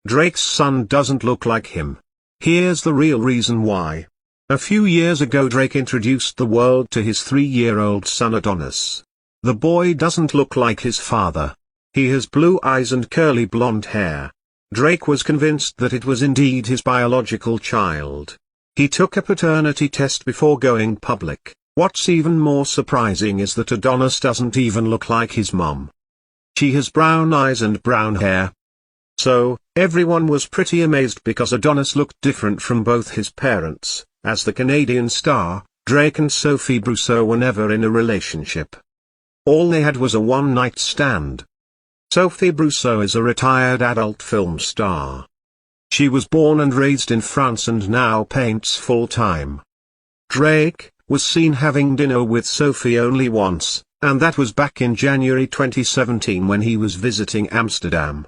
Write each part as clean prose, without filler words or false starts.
Drake's son doesn't look like him. Here's the real reason why. A few years ago Drake introduced the world to his 3-year-old son Adonis. The boy doesn't look like his father. He has blue eyes and curly blonde hair. Drake was convinced that it was indeed his biological child. He took a paternity test before going public. What's even more surprising is that Adonis doesn't even look like his mom. She has brown eyes and brown hair. So, everyone was pretty amazed because Adonis looked different from both his parents. As the Canadian star, Drake and Sophie Brousseau were never in a relationship. All they had was a one-night stand. Sophie Brousseau is a retired adult film star. She was born and raised in France and now paints full-time. Drake was seen having dinner with Sophie only once, and that was back in January 2017 when he was visiting Amsterdam.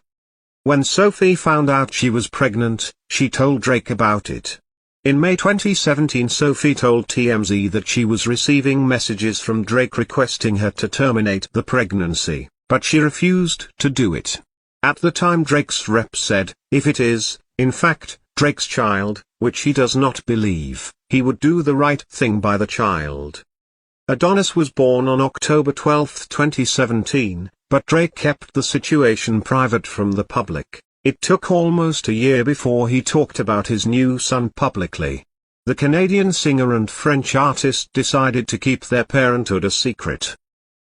When Sophie found out she was pregnant, she told Drake about it. In May 2017 Sophie told TMZ that she was receiving messages from Drake requesting her to terminate the pregnancy, but she refused to do it. At the time Drake's rep said, if it is, in fact, Drake's child, which he does not believe, he would do the right thing by the child. Adonis was born on October 12, 2017, but Drake kept the situation private from the public. It took almost a year before he talked about his new son publicly. The Canadian singer and French artist decided to keep their parenthood a secret.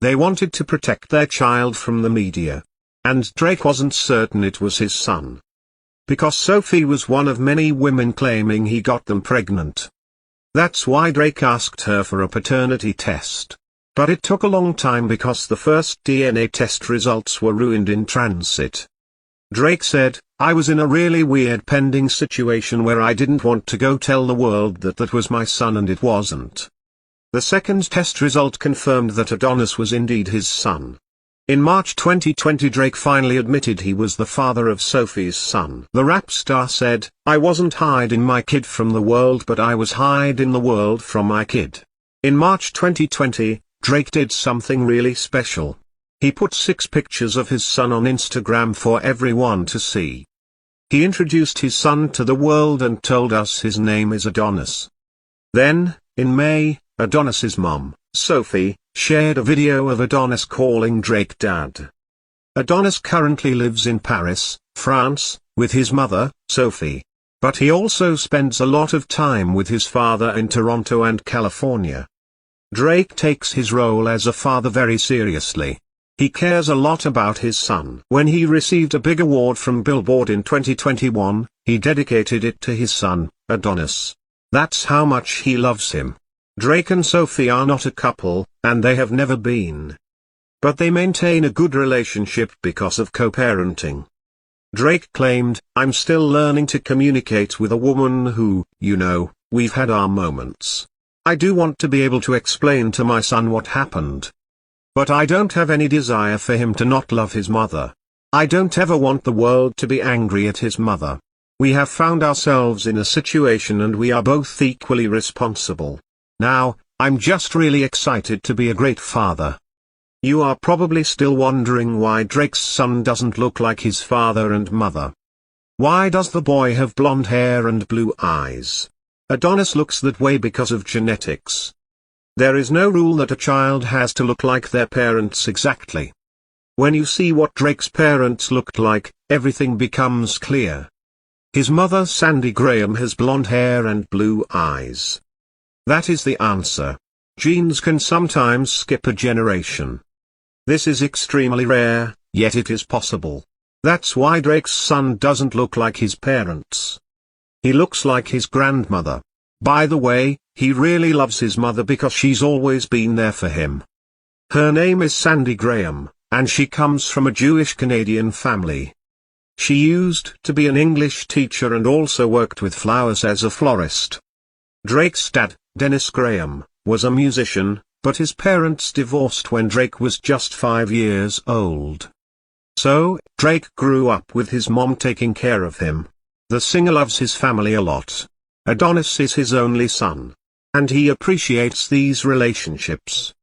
They wanted to protect their child from the media. And Drake wasn't certain it was his son. Because Sophie was one of many women claiming he got them pregnant. That's why Drake asked her for a paternity test. But it took a long time because the first DNA test results were ruined in transit. Drake said, I was in a really weird pending situation where I didn't want to go tell the world that that was my son and it wasn't. The second test result confirmed that Adonis was indeed his son. In March 2020 Drake finally admitted he was the father of Sophie's son. The rap star said, I wasn't hiding my kid from the world but I was hiding the world from my kid. In March 2020, Drake did something really special. He put 6 pictures of his son on Instagram for everyone to see. He introduced his son to the world and told us his name is Adonis. Then, in May, Adonis's mom, Sophie, shared a video of Adonis calling Drake dad. Adonis currently lives in Paris, France, with his mother, Sophie. But he also spends a lot of time with his father in Toronto and California. Drake takes his role as a father very seriously. He cares a lot about his son. When he received a big award from Billboard in 2021, he dedicated it to his son, Adonis. That's how much he loves him. Drake and Sophie are not a couple, and they have never been. But they maintain a good relationship because of co-parenting. Drake claimed, I'm still learning to communicate with a woman who, we've had our moments. I do want to be able to explain to my son what happened. But I don't have any desire for him to not love his mother. I don't ever want the world to be angry at his mother. We have found ourselves in a situation and we are both equally responsible. Now, I'm just really excited to be a great father. You are probably still wondering why Drake's son doesn't look like his father and mother. Why does the boy have blonde hair and blue eyes? Adonis looks that way because of genetics. There is no rule that a child has to look like their parents exactly. When you see what Drake's parents looked like, everything becomes clear. His mother Sandy Graham has blonde hair and blue eyes. That is the answer. Genes can sometimes skip a generation. This is extremely rare, yet it is possible. That's why Drake's son doesn't look like his parents. He looks like his grandmother. By the way, he really loves his mother because she's always been there for him. Her name is Sandy Graham, and she comes from a Jewish Canadian family. She used to be an English teacher and also worked with flowers as a florist. Drake's dad, Dennis Graham, was a musician, but his parents divorced when Drake was just 5 years old. So, Drake grew up with his mom taking care of him. The singer loves his family a lot. Adonis is his only son. And he appreciates these relationships.